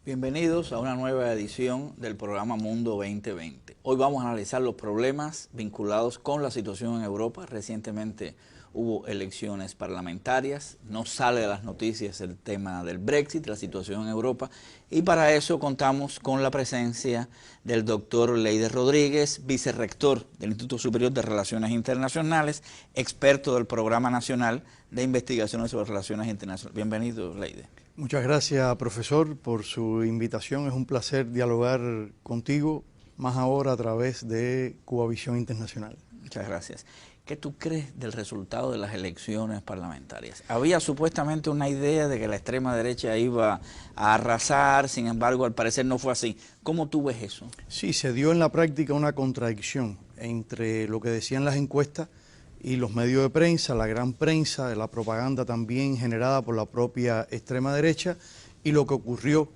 Bienvenidos a una nueva edición del programa Mundo 2020. Hoy vamos a analizar los problemas vinculados con la situación en Europa. Recientemente hubo elecciones parlamentarias, no sale de las noticias el tema del Brexit, la situación en Europa, y para eso contamos con la presencia del doctor Leider Rodríguez, vicerrector del Instituto Superior de Relaciones Internacionales, experto del Programa Nacional de Investigaciones sobre Relaciones Internacionales. Bienvenido, Leider. Muchas gracias, profesor, por su invitación. Es un placer dialogar contigo, más ahora a través de Cubavisión Internacional. Muchas gracias. ¿Qué tú crees del resultado de las elecciones parlamentarias? Había supuestamente una idea de que la extrema derecha iba a arrasar, sin embargo, al parecer no fue así. ¿Cómo tú ves eso? Sí, se dio en la práctica una contradicción entre lo que decían las encuestas y los medios de prensa, la gran prensa, la propaganda también generada por la propia extrema derecha y lo que ocurrió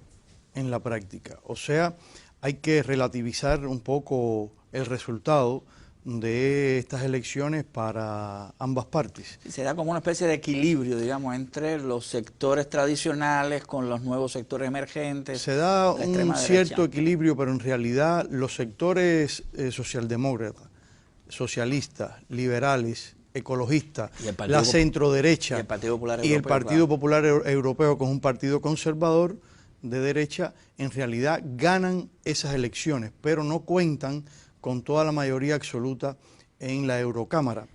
en la práctica. O sea, hay que relativizar un poco el resultado de estas elecciones para ambas partes. Se da como una especie de equilibrio, digamos, entre los sectores tradicionales con los nuevos sectores emergentes. Se da un cierto equilibrio, pero en realidad los sectores socialdemócratas, socialistas, liberales, ecologistas, la centroderecha y el Partido Popular Europeo, que es un partido conservador de derecha, en realidad ganan esas elecciones, pero no cuentan con toda la mayoría absoluta en la Eurocámara.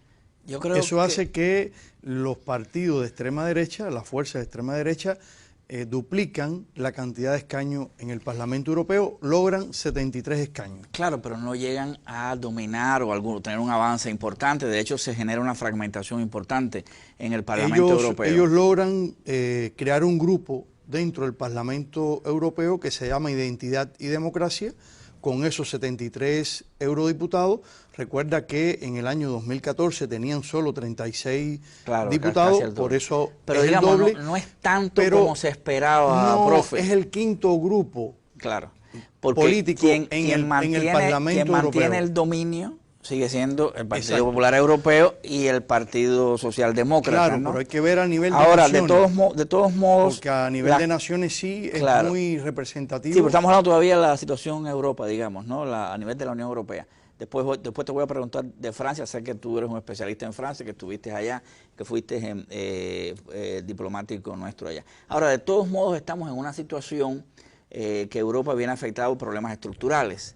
Eso hace que los partidos de extrema derecha, las fuerzas de extrema derecha, duplican la cantidad de escaños en el Parlamento Europeo, logran 73 escaños. Claro, pero no llegan a dominar o tener un avance importante. De hecho, se genera una fragmentación importante en el Parlamento Europeo. Ellos logran crear un grupo dentro del Parlamento Europeo que se llama Identidad y Democracia, con esos 73 eurodiputados. Recuerda que en el año 2014 tenían solo 36 diputados, por eso pero es digamos, el doble. No es tanto como se esperaba, profe. Es el quinto grupo político en el Parlamento Europeo. Quien mantiene el dominio sigue siendo el Partido Popular Europeo y el Partido Socialdemócrata. Claro, ¿no? Pero hay que ver a nivel de naciones. Ahora, de todos modos... Porque a nivel de naciones sí es muy representativo. Sí, pero estamos hablando todavía de la situación en Europa, digamos, ¿no? A nivel de la Unión Europea. Después te voy a preguntar de Francia. Sé que tú eres un especialista en Francia, que estuviste allá, que fuiste diplomático nuestro allá. Ahora, de todos modos, estamos en una situación que Europa viene afectada por problemas estructurales.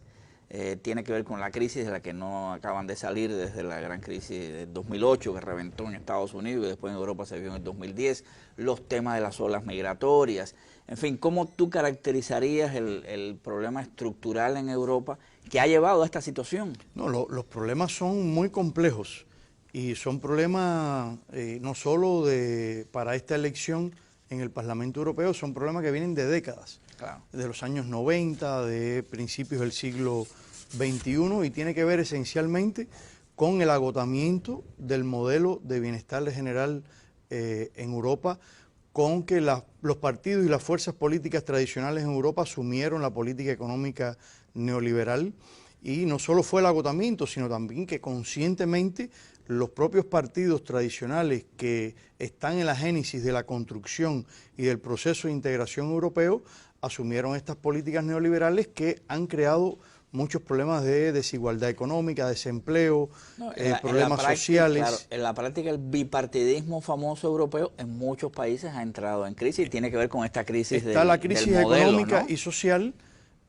Tiene que ver con la crisis de la que no acaban de salir desde la gran crisis de 2008 que reventó en Estados Unidos y después en Europa se vio en el 2010, los temas de las olas migratorias, en fin, ¿cómo tú caracterizarías el problema estructural en Europa que ha llevado a esta situación? No, los problemas son muy complejos y son problemas no solo para esta elección en el Parlamento Europeo, son problemas que vienen de décadas. Claro. De los años 90, de principios del siglo XXI, y tiene que ver esencialmente con el agotamiento del modelo de bienestar general en Europa, con que los partidos y las fuerzas políticas tradicionales en Europa asumieron la política económica neoliberal, y no solo fue el agotamiento, sino también que conscientemente los propios partidos tradicionales que están en la génesis de la construcción y del proceso de integración europeo asumieron estas políticas neoliberales que han creado muchos problemas de desigualdad económica, desempleo, problemas sociales. Claro, en la práctica el bipartidismo famoso europeo en muchos países ha entrado en crisis y tiene que ver con esta crisis Está la crisis del modelo, económica, ¿no? Y social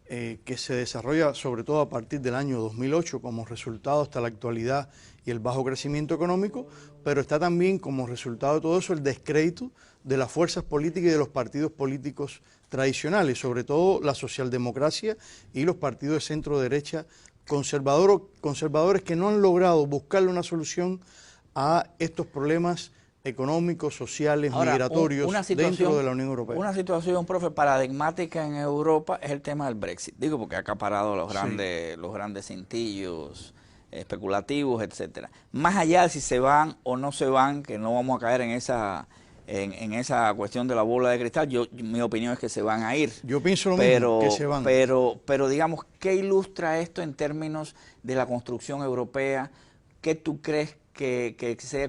que se desarrolla sobre todo a partir del año 2008 como resultado hasta la actualidad y el bajo crecimiento económico, pero está también como resultado de todo eso el descrédito de las fuerzas políticas y de los partidos políticos tradicionales, sobre todo la socialdemocracia y los partidos de centro-derecha conservadores que no han logrado buscarle una solución a estos problemas económicos, sociales, migratorios dentro de la Unión Europea. Una situación, profe, paradigmática en Europa es el tema del Brexit. Digo porque ha acaparado los grandes cintillos especulativos, etcétera. Más allá de si se van o no se van, que no vamos a caer en esa cuestión de la bola de cristal, mi opinión es que se van a ir. Yo pienso lo mismo, que se van. Pero digamos, ¿qué ilustra esto en términos de la construcción europea? ¿qué tú crees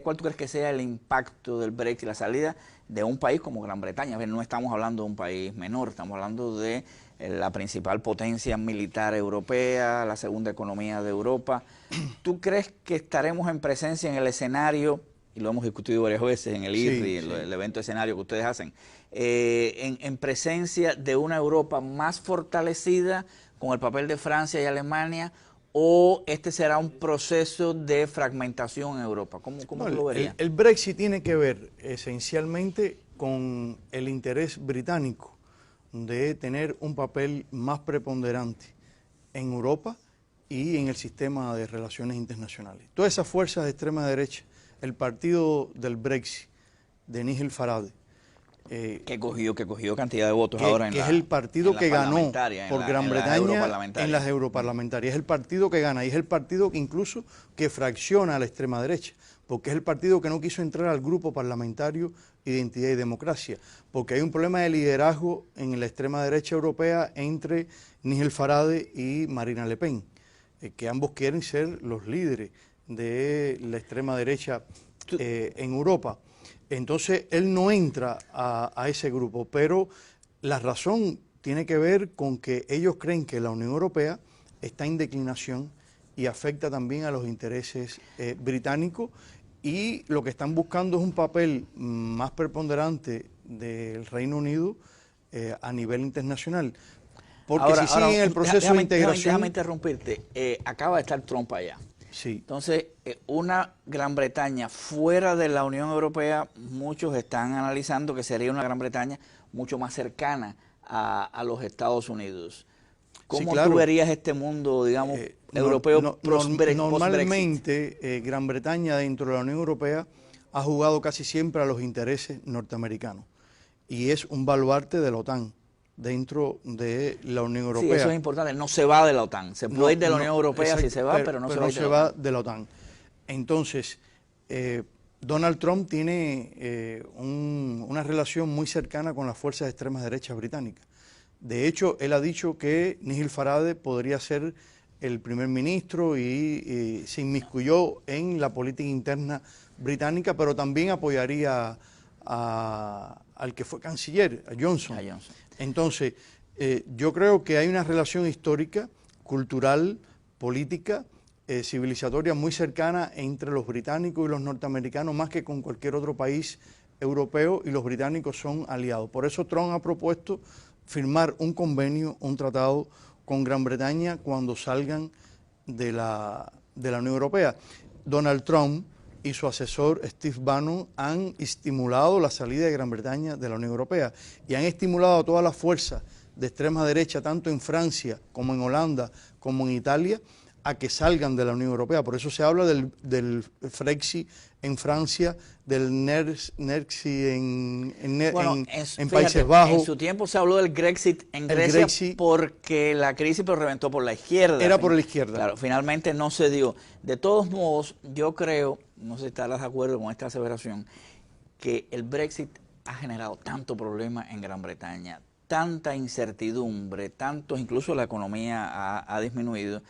cuál tú crees que sea el impacto del Brexit, la salida de un país como Gran Bretaña? A ver, no estamos hablando de un país menor, estamos hablando de la principal potencia militar europea, la segunda economía de Europa. ¿Tú crees que estaremos en presencia en el escenario, y lo hemos discutido varias veces en el IRRI, el evento escenario que ustedes hacen, en presencia de una Europa más fortalecida con el papel de Francia y Alemania, o este será un proceso de fragmentación en Europa? ¿Cómo tú lo verías? El Brexit tiene que ver esencialmente con el interés británico de tener un papel más preponderante en Europa y en el sistema de relaciones internacionales. Todas esas fuerzas de extrema derecha, el partido del Brexit, de Nigel Farage, que cogió cantidad de votos ahora en que es el partido que ganó por Gran Bretaña en las europarlamentarias. Es el partido que gana y es el partido que incluso que fracciona a la extrema derecha, porque es el partido que no quiso entrar al grupo parlamentario Identidad y Democracia, porque hay un problema de liderazgo en la extrema derecha europea entre Nigel Farage y Marine Le Pen, que ambos quieren ser los líderes de la extrema derecha en Europa. Entonces, él no entra a ese grupo, pero la razón tiene que ver con que ellos creen que la Unión Europea está en declinación y afecta también a los intereses británicos, y lo que están buscando es un papel más preponderante del Reino Unido a nivel internacional. Porque si siguen el proceso de integración... Déjame interrumpirte. Acaba de estar Trump allá. Sí. Entonces, una Gran Bretaña fuera de la Unión Europea, muchos están analizando que sería una Gran Bretaña mucho más cercana a los Estados Unidos. ¿Cómo tú verías este mundo, digamos, europeo post-Brexit? Normalmente, Gran Bretaña dentro de la Unión Europea ha jugado casi siempre a los intereses norteamericanos y es un baluarte de la OTAN dentro de la Unión Europea. Sí, eso es importante. No se va de la OTAN. Se puede ir de la Unión Europea si se va, pero no se va de la OTAN. Entonces, Donald Trump tiene una relación muy cercana con las fuerzas de extremas derechas británicas. De hecho, él ha dicho que Nigel Farage podría ser el primer ministro y se inmiscuyó en la política interna británica, pero también apoyaría al que fue canciller, a Johnson. Entonces, yo creo que hay una relación histórica, cultural, política, civilizatoria muy cercana entre los británicos y los norteamericanos, más que con cualquier otro país europeo, y los británicos son aliados. Por eso Trump ha propuesto firmar un convenio, un tratado con Gran Bretaña cuando salgan de la Unión Europea. Donald Trump y su asesor Steve Bannon han estimulado la salida de Gran Bretaña de la Unión Europea y han estimulado a todas las fuerzas de extrema derecha, tanto en Francia como en Holanda, como en Italia, a que salgan de la Unión Europea. Por eso se habla del Frexit en Francia, del Nerxi en Países Bajos. En su tiempo se habló del Grexit en Grecia porque la crisis lo reventó por la izquierda. Era por la izquierda. Claro, finalmente no se dio. De todos modos, yo creo, no sé si estarás de acuerdo con esta aseveración, que el Brexit ha generado tanto problema en Gran Bretaña, tanta incertidumbre, incluso la economía ha disminuido,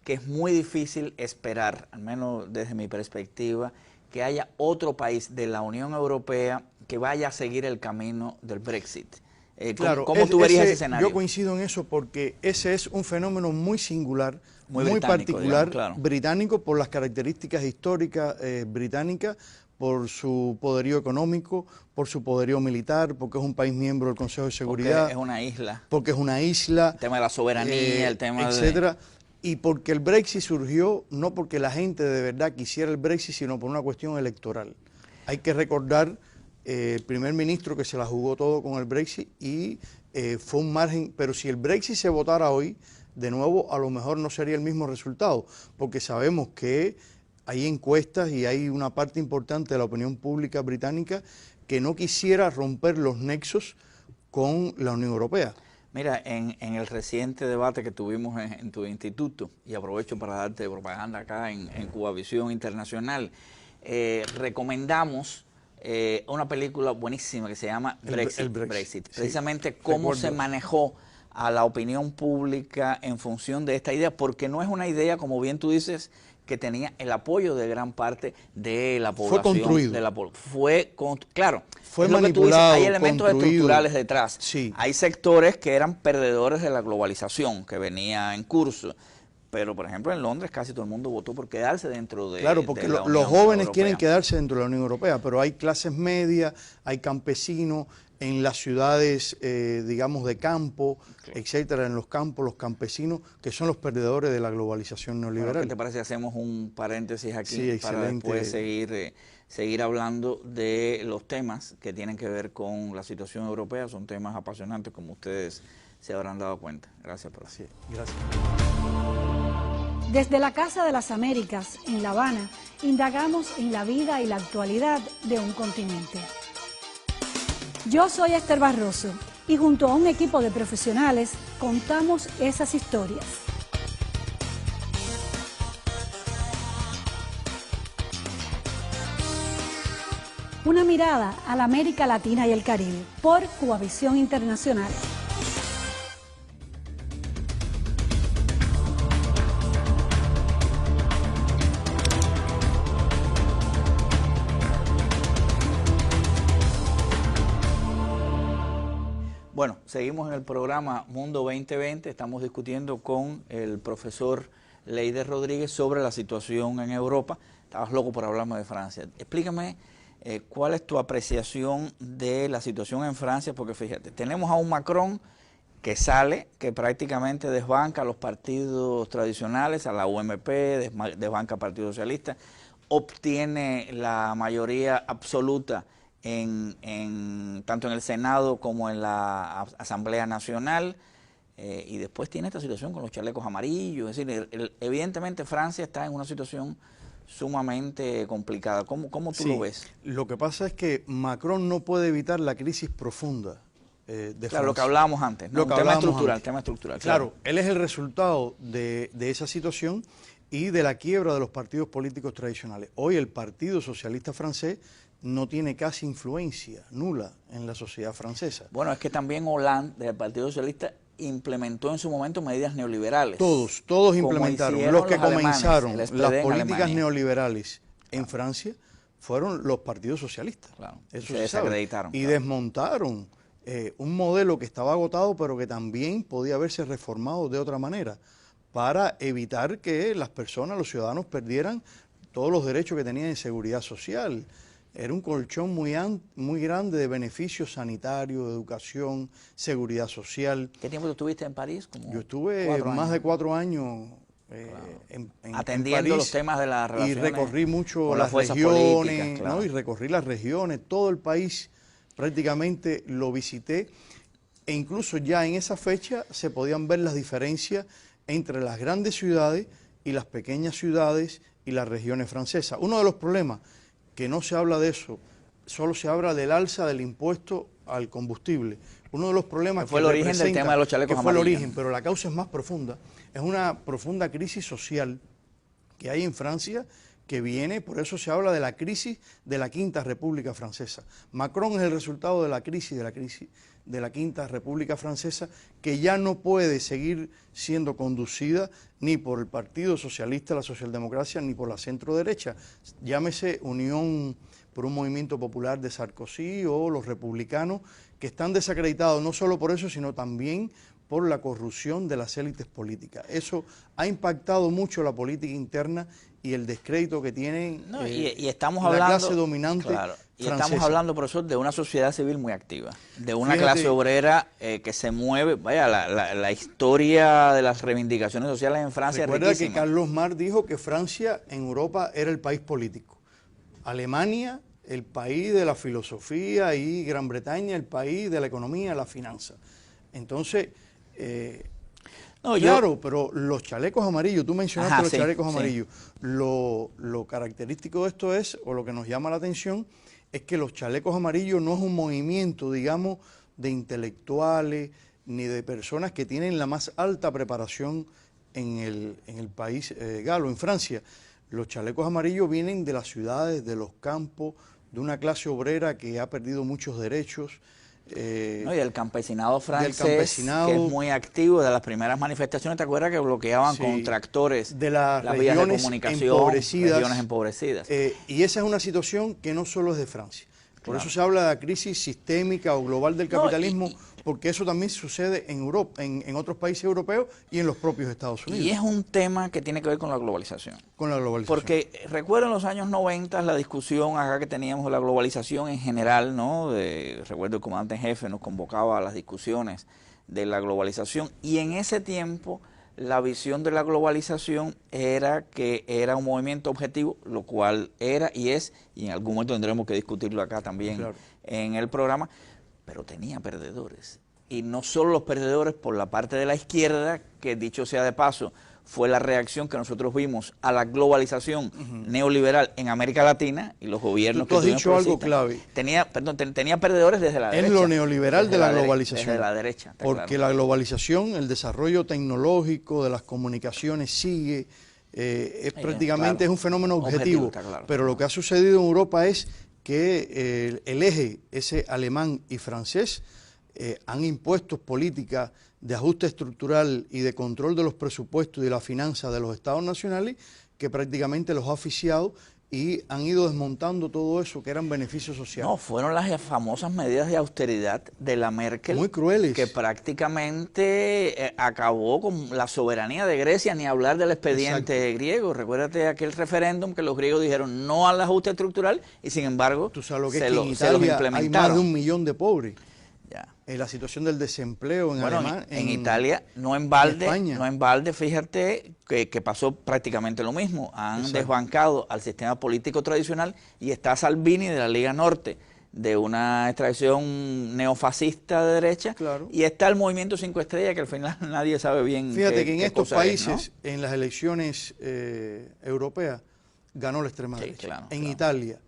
que es muy difícil esperar, al menos desde mi perspectiva, que haya otro país de la Unión Europea que vaya a seguir el camino del Brexit. Claro, ¿Cómo tú verías ese escenario? Yo coincido en eso porque ese es un fenómeno muy singular, muy particular, digamos, claro, británico, por las características históricas británicas, por su poderío económico, por su poderío militar, porque es un país miembro del Consejo de Seguridad. Porque es una isla. Porque es una isla. El tema de la soberanía, el tema etcétera. Y porque el Brexit surgió no porque la gente de verdad quisiera el Brexit, sino por una cuestión electoral. Hay que recordar el primer ministro que se la jugó todo con el Brexit y fue un margen, pero si el Brexit se votara hoy, de nuevo a lo mejor no sería el mismo resultado, porque sabemos que hay encuestas y hay una parte importante de la opinión pública británica que no quisiera romper los nexos con la Unión Europea. Mira, en el reciente debate que tuvimos en tu instituto, y aprovecho para darte propaganda acá en Cuba Visión Internacional, recomendamos una película buenísima que se llama Brexit. Precisamente cómo se manejó a la opinión pública en función de esta idea, porque no es una idea, como bien tú dices, que tenía el apoyo de gran parte de la población. Fue construido. Claro, fue es lo que tú dices, manipulado, hay elementos construido. estructurales detrás. Sí. Hay sectores que eran perdedores de la globalización, que venía en curso. Pero, por ejemplo, en Londres casi todo el mundo votó por quedarse dentro de Claro, porque de la los Unión jóvenes Europea. quieren quedarse dentro de la Unión Europea, pero hay clases medias, hay campesinos en las ciudades, digamos, de campo, etcétera, en los campos, los campesinos, que son los perdedores de la globalización neoliberal. Bueno, ¿qué te parece si hacemos un paréntesis aquí Sí, para excelente. después seguir hablando de los temas que tienen que ver con la situación europea? Son temas apasionantes, como ustedes se habrán dado cuenta. Gracias por así. Gracias. Desde la Casa de las Américas, en La Habana, indagamos en la vida y la actualidad de un continente. Yo soy Esther Barroso y junto a un equipo de profesionales contamos esas historias. Una mirada a la América Latina y el Caribe por Cubavisión Internacional. Bueno, seguimos en el programa Mundo 2020, estamos discutiendo con el profesor Leider Rodríguez sobre la situación en Europa. Estabas loco por hablarme de Francia. Explícame cuál es tu apreciación de la situación en Francia, porque fíjate, tenemos a un Macron que sale, que prácticamente desbanca a los partidos tradicionales, a la UMP, desbanca al Partido Socialista, obtiene la mayoría absoluta tanto en el Senado como en la Asamblea Nacional, y después tiene esta situación con los chalecos amarillos. Es decir, evidentemente Francia está en una situación sumamente complicada. ¿Cómo tú lo ves? Lo que pasa es que Macron no puede evitar la crisis profunda de Francia. Claro, lo que hablábamos antes, ¿no? Tema estructural. Claro, él es el resultado de esa situación y de la quiebra de los partidos políticos tradicionales. Hoy el Partido Socialista Francés no tiene casi influencia, nula, en la sociedad francesa. Bueno, es que también Hollande, del Partido Socialista, implementó en su momento medidas neoliberales. Todos implementaron. Los que comenzaron las políticas neoliberales en Francia fueron los partidos socialistas. Claro. Eso se desacreditaron. Y desmontaron un modelo que estaba agotado, pero que también podía haberse reformado de otra manera, para evitar que las personas, los ciudadanos, perdieran todos los derechos que tenían en seguridad social. Era un colchón muy grande de beneficios sanitarios, de educación, seguridad social. ¿Qué tiempo tú estuviste en París? Yo estuve más de 4 años atendiendo en París, los temas de las relaciones. Y recorrí mucho las regiones, claro, ¿no? Y recorrí las regiones, todo el país prácticamente lo visité. E incluso ya en esa fecha se podían ver las diferencias entre las grandes ciudades y las pequeñas ciudades y las regiones francesas. Uno de los problemas que no se habla de eso, solo se habla del alza del impuesto al combustible. Uno de los problemas que fue el origen del tema de los chalecos amarillos. Fue el origen, pero la causa es más profunda. Es una profunda crisis social que hay en Francia, que viene, por eso se habla de la crisis de la Quinta República Francesa. Macron es el resultado de la crisis de la Quinta República Francesa, que ya no puede seguir siendo conducida ni por el Partido Socialista, la Socialdemocracia, ni por la centro-derecha. Llámese Unión por un Movimiento Popular de Sarkozy o los republicanos, que están desacreditados no solo por eso, sino también por la corrupción de las élites políticas. Eso ha impactado mucho la política interna y el descrédito que tienen y estamos la clase dominante claro, y francesa. Estamos hablando, profesor, de una sociedad civil muy activa, de una clase obrera que se mueve. Vaya, la historia de las reivindicaciones sociales en Francia es riquísima. Recuerda que Carlos Marx dijo que Francia en Europa era el país político, Alemania el país de la filosofía y Gran Bretaña el país de la economía, la finanza. Entonces, pero los chalecos amarillos, tú mencionaste los chalecos amarillos, lo característico de esto es, o lo que nos llama la atención, es que los chalecos amarillos no es un movimiento, digamos, de intelectuales ni de personas que tienen la más alta preparación en el país galo, en Francia. Los chalecos amarillos vienen de las ciudades, de los campos, de una clase obrera que ha perdido muchos derechos, No, y el campesinado francés, campesinado, que es muy activo, de las primeras manifestaciones, ¿te acuerdas que bloqueaban con tractores de las vías de regiones comunicación, regiones empobrecidas? Y esa es una situación que no solo es de Francia. Por eso se habla de la crisis sistémica o global del capitalismo, porque eso también sucede en Europa, en otros países europeos y en los propios Estados Unidos. Y es un tema que tiene que ver con la globalización. Con la globalización. Porque recuerdo en los años 90 la discusión acá que teníamos de la globalización en general, ¿no? Recuerdo el comandante en jefe nos convocaba a las discusiones de la globalización, y en ese tiempo la visión de la globalización era que era un movimiento objetivo, lo cual era y es, y en algún momento tendremos que discutirlo acá también en el programa, pero tenía perdedores. Y no solo los perdedores por la parte de la izquierda, que dicho sea de paso, fue la reacción que nosotros vimos a la globalización neoliberal en América Latina, y los gobiernos tú has dicho algo clave. Tenía perdedores desde la derecha. Es lo neoliberal de la globalización. Desde la derecha. Porque la globalización, el desarrollo tecnológico de las comunicaciones sigue, prácticamente es un fenómeno objetivo. Pero lo que ha sucedido en Europa es que el eje, ese alemán y francés, han impuesto políticas de ajuste estructural y de control de los presupuestos y de la finanza de los estados nacionales, que prácticamente los ha asfixiado y han ido desmontando todo eso que eran beneficios sociales. No, fueron las famosas medidas de austeridad de la Merkel. Muy crueles. Que prácticamente acabó con la soberanía de Grecia, ni hablar del expediente griego. Recuérdate aquel referéndum que los griegos dijeron no al ajuste estructural y sin embargo tú sabes lo que es que en Italia hay más de 1 millón de pobres. La situación del desempleo en Italia, no en balde, fíjate que pasó prácticamente lo mismo. Han desbancado al sistema político tradicional y está Salvini de la Liga Norte, de una extracción neofascista de derecha, y está el Movimiento 5 Estrellas, que al final nadie sabe bien. Fíjate que en estos países, en las elecciones europeas, ganó la extrema derecha. En Italia,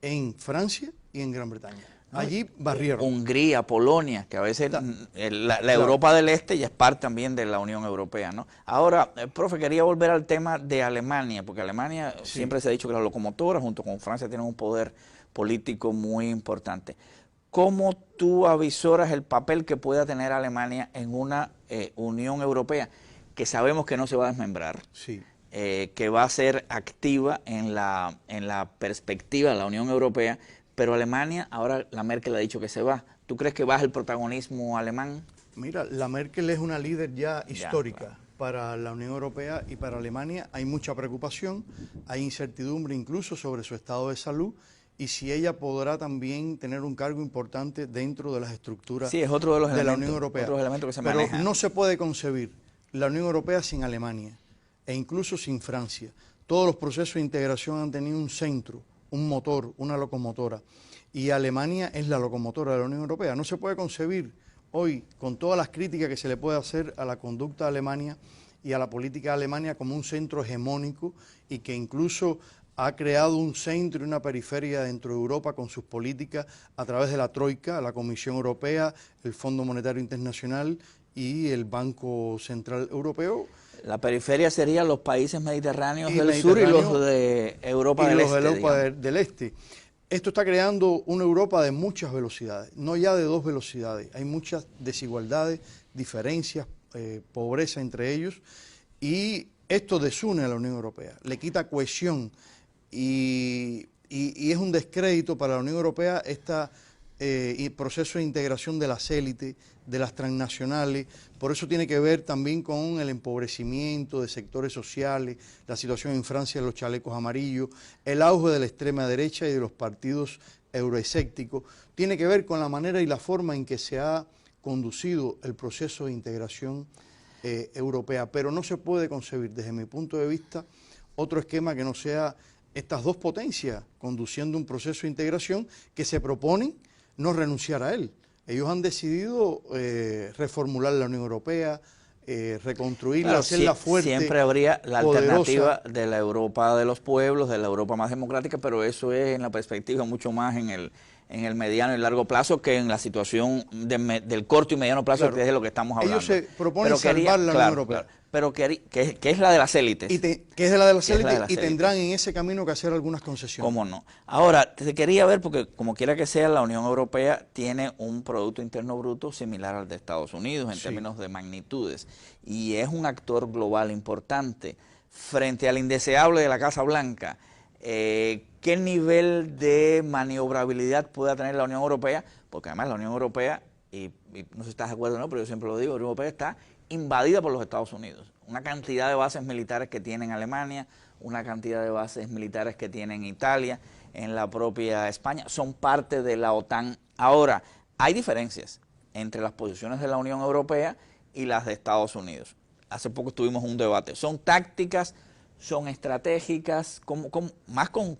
en Francia y en Gran Bretaña. Allí barrieron. Hungría, Polonia, que a veces la Europa del Este ya es parte también de la Unión Europea, ¿no? Ahora, profe, quería volver al tema de Alemania, porque Alemania siempre se ha dicho que la locomotora, junto con Francia, tienen un poder político muy importante. ¿Cómo tú avisoras el papel que pueda tener Alemania en una Unión Europea que sabemos que no se va a desmembrar? Que va a ser activa en la perspectiva de la Unión Europea, pero Alemania, ahora la Merkel ha dicho que se va. ¿Tú crees que baja el protagonismo alemán? Mira, la Merkel es una líder ya histórica para la Unión Europea y para Alemania. Hay mucha preocupación, hay incertidumbre incluso sobre su estado de salud y si ella podrá también tener un cargo importante dentro de las estructuras es otro de, los de la Unión Europea. Otros elementos que se Pero manejan. No se puede concebir la Unión Europea sin Alemania e incluso sin Francia. Todos los procesos de integración han tenido un centro, un motor, una locomotora, y Alemania es la locomotora de la Unión Europea. No se puede concebir hoy, con todas las críticas que se le puede hacer a la conducta de Alemania y a la política de Alemania, como un centro hegemónico y que incluso ha creado un centro y una periferia dentro de Europa con sus políticas a través de la Troika, la Comisión Europea, el Fondo Monetario Internacional y el Banco Central Europeo. La periferia serían los países mediterráneos del sur y los de Europa del Este. Esto está creando una Europa de muchas velocidades, no ya de 2 velocidades. Hay muchas desigualdades, diferencias, pobreza entre ellos, y esto desune a la Unión Europea, le quita cohesión y es un descrédito para la Unión Europea este proceso de integración de las élites, de las transnacionales. Por eso tiene que ver también con el empobrecimiento de sectores sociales, la situación en Francia de los chalecos amarillos, el auge de la extrema derecha y de los partidos euroescépticos. Tiene que ver con la manera y la forma en que se ha conducido el proceso de integración europea. Pero no se puede concebir, desde mi punto de vista, otro esquema que no sea estas dos potencias conduciendo un proceso de integración que se proponen no renunciar a él. Ellos han decidido reformular la Unión Europea, reconstruirla, hacerla fuerte. Siempre habría la poderosa alternativa de la Europa de los pueblos, de la Europa más democrática, pero eso es en la perspectiva mucho más en en el mediano y largo plazo que en la situación del corto y mediano plazo, que es de lo que estamos hablando. Ellos se proponen salvar la Unión Europea. Claro, pero que es la de las élites. Que es de la de las élites y tendrán en ese camino que hacer algunas concesiones. ¿Cómo no? Ahora, te quería ver, porque como quiera que sea, la Unión Europea tiene un Producto Interno Bruto similar al de Estados Unidos en términos de magnitudes, y es un actor global importante. Frente al indeseable de la Casa Blanca, ¿qué nivel de maniobrabilidad pueda tener la Unión Europea? Porque además la Unión Europea, y no sé si estás de acuerdo o no, pero yo siempre lo digo, la Unión Europea está invadida por los Estados Unidos. Una cantidad de bases militares que tiene en Alemania, una cantidad de bases militares que tiene en Italia, en la propia España, son parte de la OTAN. Ahora, hay diferencias entre las posiciones de la Unión Europea y las de Estados Unidos. Hace poco tuvimos un debate. Son tácticas, son estratégicas, más con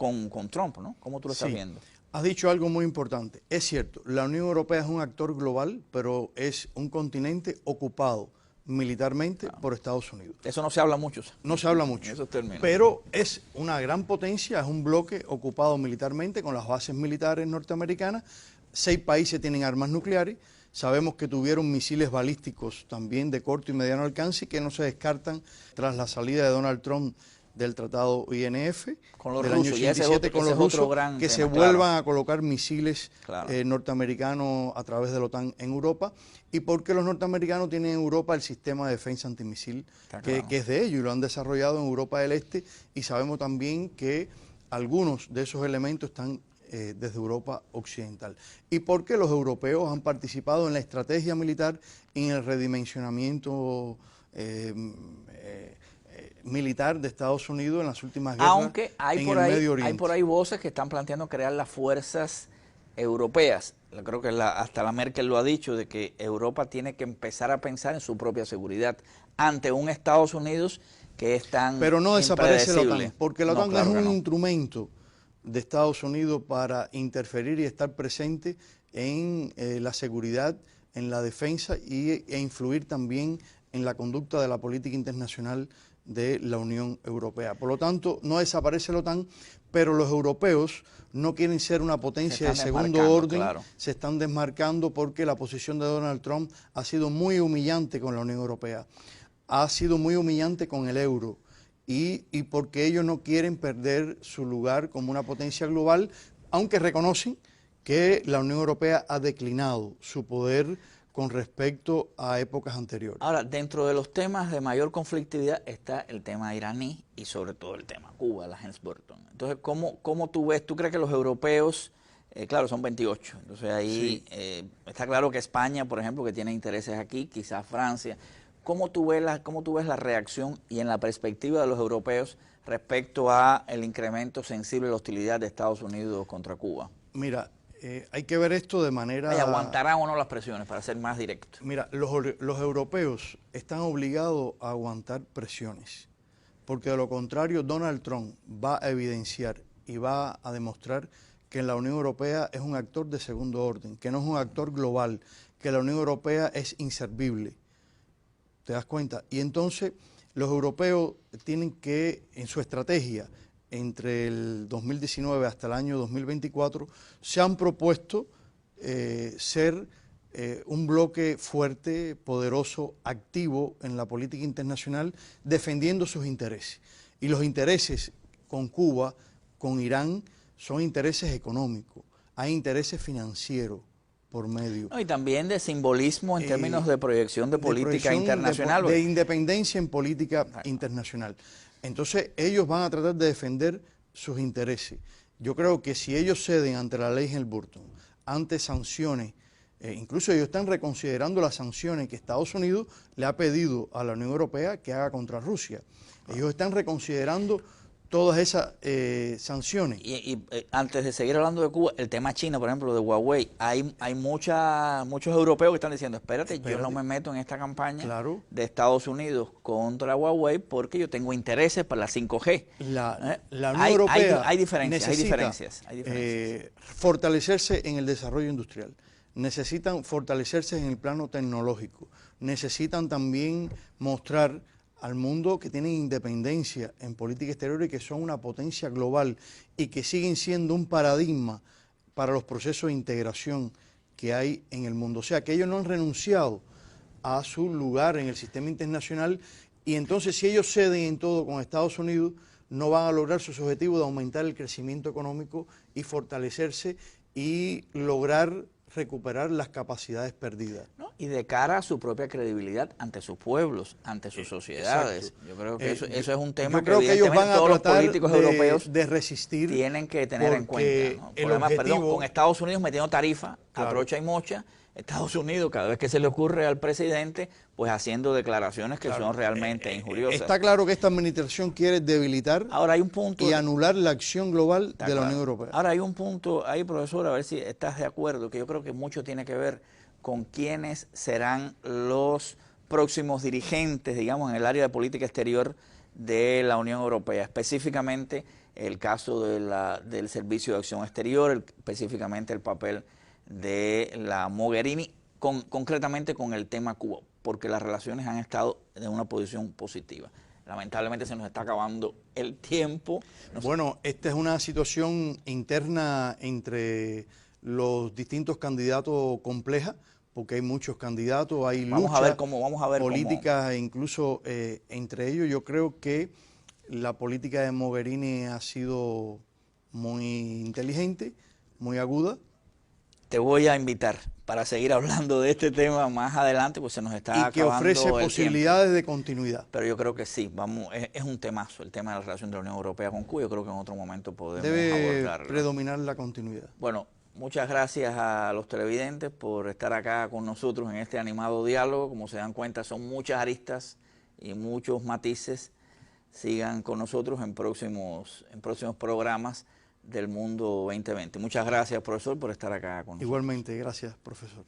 Trump, ¿no? ¿Cómo tú lo estás viendo? Has dicho algo muy importante. Es cierto, la Unión Europea es un actor global, pero es un continente ocupado militarmente por Estados Unidos. Eso no se habla mucho. No se habla mucho. Esos términos. Pero es una gran potencia, es un bloque ocupado militarmente con las bases militares norteamericanas. 6 países tienen armas nucleares. Sabemos que tuvieron misiles balísticos también de corto y mediano alcance y que no se descartan tras la salida de Donald Trump del tratado INF con los del rusos, año 87 con los rusos, que se vuelvan a colocar misiles norteamericanos a través de la OTAN en Europa, y porque los norteamericanos tienen en Europa el sistema de defensa antimisil que es de ellos y lo han desarrollado en Europa del Este, y sabemos también que algunos de esos elementos están desde Europa Occidental. Y porque los europeos han participado en la estrategia militar y en el redimensionamiento militar de Estados Unidos en las últimas guerras. Aunque hay por ahí voces que están planteando crear las fuerzas europeas. Yo creo que hasta la Merkel lo ha dicho, de que Europa tiene que empezar a pensar en su propia seguridad ante un Estados Unidos que es tan Pero no desaparece la OTAN, porque la OTAN claro es un instrumento de Estados Unidos para interferir y estar presente en la seguridad, en la defensa e influir también en la conducta de la política internacional de la Unión Europea. Por lo tanto, no desaparece la OTAN, pero los europeos no quieren ser una potencia de segundo orden, se están desmarcando porque la posición de Donald Trump ha sido muy humillante con la Unión Europea, ha sido muy humillante con el euro, y porque ellos no quieren perder su lugar como una potencia global, aunque reconocen que la Unión Europea ha declinado su poder con respecto a épocas anteriores. Ahora, dentro de los temas de mayor conflictividad está el tema iraní y sobre todo el tema Cuba, la Helms-Burton. Entonces, ¿cómo tú ves? ¿Tú crees que los europeos, claro, son 28, entonces ahí está claro que España, por ejemplo, que tiene intereses aquí, quizás Francia, ¿cómo tú ves la reacción y en la perspectiva de los europeos respecto a el incremento sensible de la hostilidad de Estados Unidos contra Cuba? Mira, hay que ver esto de manera... ¿Aguantarán o no las presiones, para ser más directo? Mira, los europeos están obligados a aguantar presiones, porque de lo contrario Donald Trump va a evidenciar y va a demostrar que la Unión Europea es un actor de segundo orden, que no es un actor global, que la Unión Europea es inservible. ¿Te das cuenta? Y entonces los europeos tienen que, en su estrategia, entre el 2019 hasta el año 2024, se han propuesto ser un bloque fuerte, poderoso, activo en la política internacional, defendiendo sus intereses. Y los intereses con Cuba, con Irán, son intereses económicos, hay intereses financieros por medio. Y también de simbolismo en términos de proyección de política internacional. De independencia en política internacional. Entonces ellos van a tratar de defender sus intereses. Yo creo que si ellos ceden ante la ley Helms-Burton, ante sanciones, incluso ellos están reconsiderando las sanciones que Estados Unidos le ha pedido a la Unión Europea que haga contra Rusia. Ellos están reconsiderando todas esas sanciones. Y antes de seguir hablando de Cuba, el tema China, por ejemplo, de Huawei, hay muchos europeos que están diciendo, espérate, yo no me meto en esta campaña de Estados Unidos contra Huawei porque yo tengo intereses para la 5G. La Unión Europea hay diferencias. Fortalecerse en el desarrollo industrial, necesitan fortalecerse en el plano tecnológico, necesitan también mostrar al mundo que tienen independencia en política exterior y que son una potencia global y que siguen siendo un paradigma para los procesos de integración que hay en el mundo. O sea, que ellos no han renunciado a su lugar en el sistema internacional, y entonces si ellos ceden en todo con Estados Unidos, no van a lograr sus objetivos de aumentar el crecimiento económico y fortalecerse y lograr recuperar las capacidades perdidas. ¿No? Y de cara a su propia credibilidad ante sus pueblos, ante sus sociedades. Exacto. Yo creo que eso es un tema que ellos evidentemente van a todos los tratar políticos europeos de resistir, tienen que tener en cuenta, ¿no? el objetivo, con Estados Unidos metiendo tarifa claro, a trocha y mocha, Estados Unidos cada vez que se le ocurre al presidente, pues haciendo declaraciones que son realmente injuriosas. Está claro que esta administración quiere debilitar Ahora hay un punto y anular la acción global de la Unión Europea. Ahora hay un punto ahí, profesor, a ver si estás de acuerdo, que yo creo que mucho tiene que ver con quiénes serán los próximos dirigentes, digamos, en el área de política exterior de la Unión Europea, específicamente el caso del Servicio de Acción Exterior, específicamente el papel de la Mogherini, concretamente con el tema Cuba, porque las relaciones han estado en una posición positiva. Lamentablemente se nos está acabando el tiempo. Bueno, esta es una situación interna entre los distintos candidatos compleja, porque hay muchos candidatos, hay luchas políticas, e incluso entre ellos yo creo que la política de Mogherini ha sido muy inteligente, muy aguda. Te voy a invitar para seguir hablando de este tema más adelante, pues se nos está acabando el tiempo. Y que ofrece posibilidades de continuidad. Pero yo creo que sí, es un temazo el tema de la relación de la Unión Europea con Cuba. Yo creo que en otro momento podemos abordarlo. Debe predominar la continuidad. Bueno, muchas gracias a los televidentes por estar acá con nosotros en este animado diálogo. Como se dan cuenta, son muchas aristas y muchos matices. Sigan con nosotros en próximos programas del Mundo 2020. Muchas gracias, profesor, por estar acá con nosotros. Igualmente, gracias, profesor.